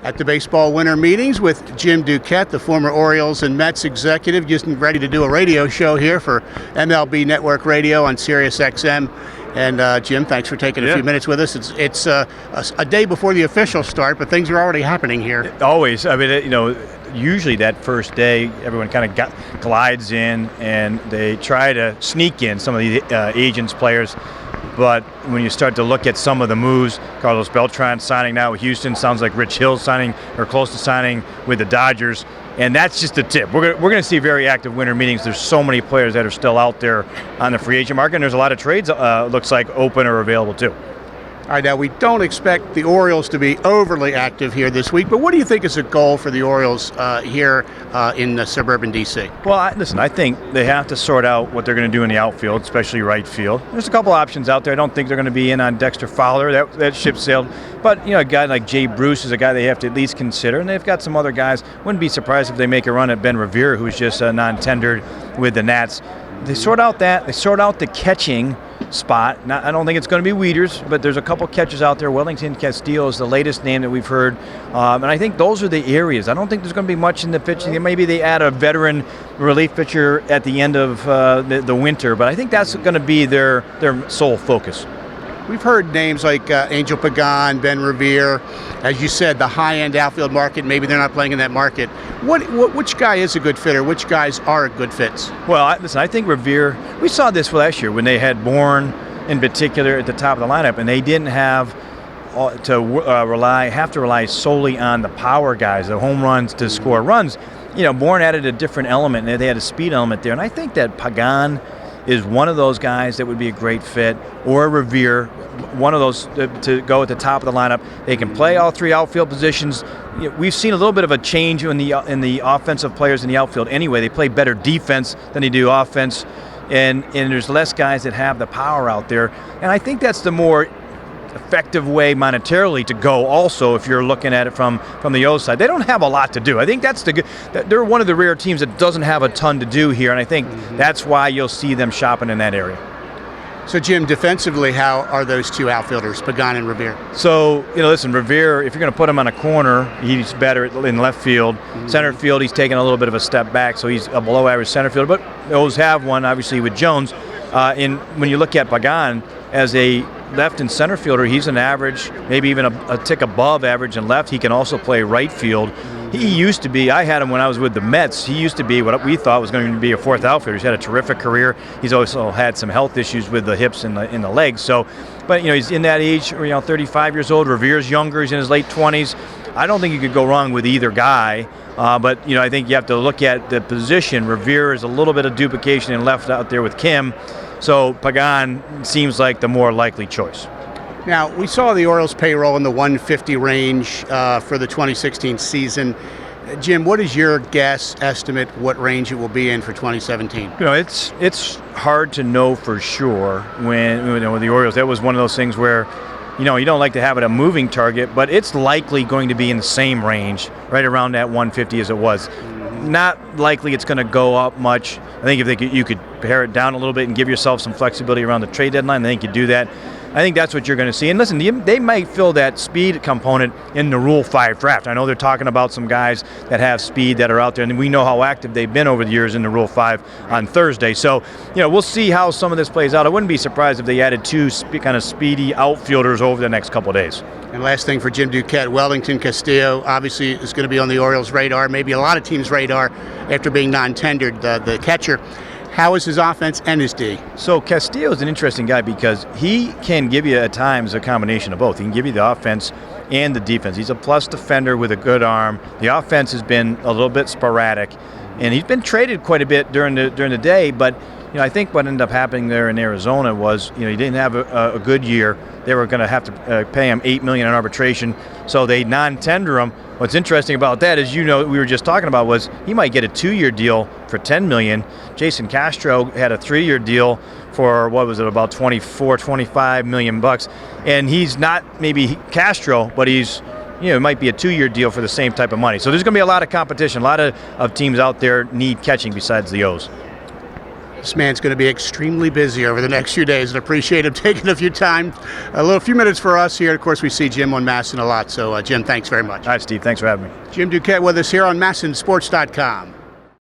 at the baseball winter meetings with Jim Duquette, the former Orioles and Mets executive, just ready to do a radio show here for MLB Network Radio on Sirius XM. And Jim, thanks for taking a few minutes with us. It's a day before the official start, but things are already happening here. Always. I mean, usually that first day, everyone kind of glides in and they try to sneak in some of the agents, players. But when you start to look at some of the moves, Carlos Beltran signing now with Houston, sounds like Rich Hill signing or close to signing with the Dodgers. And that's just the tip. We're going to see very active winter meetings. There's so many players that are still out there on the free agent market, and there's a lot of trades looks like open or available too. All right, now we don't expect the Orioles to be overly active here this week, but what do you think is a goal for the Orioles here in suburban D.C.? Well, listen, I think they have to sort out what they're going to do in the outfield, especially right field. There's a couple options out there. I don't think they're going to be in on Dexter Fowler. That ship sailed. But, a guy like Jay Bruce is a guy they have to at least consider, and they've got some other guys. Wouldn't be surprised if they make a run at Ben Revere, who's just non-tendered with the Nats. They sort out that. They sort out the catching spot. Now, I don't think it's going to be Wieters, but there's a couple catchers out there. Welington Castillo is the latest name that we've heard. And I think those are the areas. I don't think there's going to be much in the pitching. Maybe they add a veteran relief pitcher at the end of the winter, but I think that's going to be their sole focus. We've heard names like Angel Pagan, Ben Revere. As you said, the high-end outfield market, maybe they're not playing in that market. Which guy is a good fit, or which guys are good fits? Well, listen, I think Revere, we saw this last year when they had Bourne in particular at the top of the lineup, and they didn't have to rely solely on the power guys, the home runs to score runs. Bourne added a different element, and they had a speed element there, and I think that Pagan is one of those guys that would be a great fit, or Revere, one of those to go at the top of the lineup. They can play all three outfield positions. We've seen a little bit of a change in the offensive players in the outfield anyway. They play better defense than they do offense, and there's less guys that have the power out there. And I think that's the more effective way monetarily to go also, if you're looking at it from the O's side. They don't have a lot to do. I think they're one of the rare teams that doesn't have a ton to do here, and I think that's why you'll see them shopping in that area. So, Jim, defensively, how are those two outfielders, Pagan and Revere? So, listen, Revere, if you're going to put him on a corner, he's better in left field. Center field, he's taking a little bit of a step back, so he's a below-average center fielder. But the O's have one, obviously, with Jones. When you look at Pagan as a left and center fielder, he's an average, maybe even a tick above average in left. He can also play right field. He used to be, I had him when I was with the Mets, he used to be what we thought was going to be a fourth outfielder. He's had a terrific career. He's also had some health issues with the hips and the legs. So, but he's in that age, 35 years old. Revere's younger, he's in his late 20s. I don't think you could go wrong with either guy. But I think you have to look at the position. Revere is a little bit of duplication and left out there with Kim. So Pagan seems like the more likely choice. Now, we saw the Orioles payroll in the 150 range for the 2016 season. Jim, what is your guess, estimate, what range it will be in for 2017? It's hard to know for sure with the Orioles. That was one of those things where you don't like to have it a moving target, but it's likely going to be in the same range, right around that 150 as it was. Not likely it's going to go up much. I think if you could pare it down a little bit and give yourself some flexibility around the trade deadline, I think you do that. I think that's what you're going to see. And listen, they might fill that speed component in the Rule 5 draft. I know they're talking about some guys that have speed that are out there, and we know how active they've been over the years in the Rule 5 on Thursday. So, we'll see how some of this plays out. I wouldn't be surprised if they added two kind of speedy outfielders over the next couple of days. And last thing for Jim Duquette, Welington Castillo obviously is going to be on the Orioles' radar, maybe a lot of teams' radar after being non-tendered, the catcher. How is his offense and his D? So Castillo is an interesting guy because he can give you at times a combination of both. He can give you the offense and the defense. He's a plus defender with a good arm. The offense has been a little bit sporadic, and he's been traded quite a bit during the day. But I think what ended up happening there in Arizona was he didn't have a good year. They were going to have to pay him $8 million in arbitration, so they non-tender him. What's interesting about that is, we were just talking about was he might get a 2-year deal for $10 million. Jason Castro had a 3-year deal for, about $25 million. And he's not maybe Castro, but he's, it might be a 2-year deal for the same type of money. So there's going to be a lot of competition. A lot of teams out there need catching besides the O's. This man's going to be extremely busy over the next few days, and appreciate him taking a few minutes for us here. Of course, we see Jim on MASN a lot, so Jim, thanks very much. All right, Steve, thanks for having me. Jim Duquette with us here on MASNsports.com.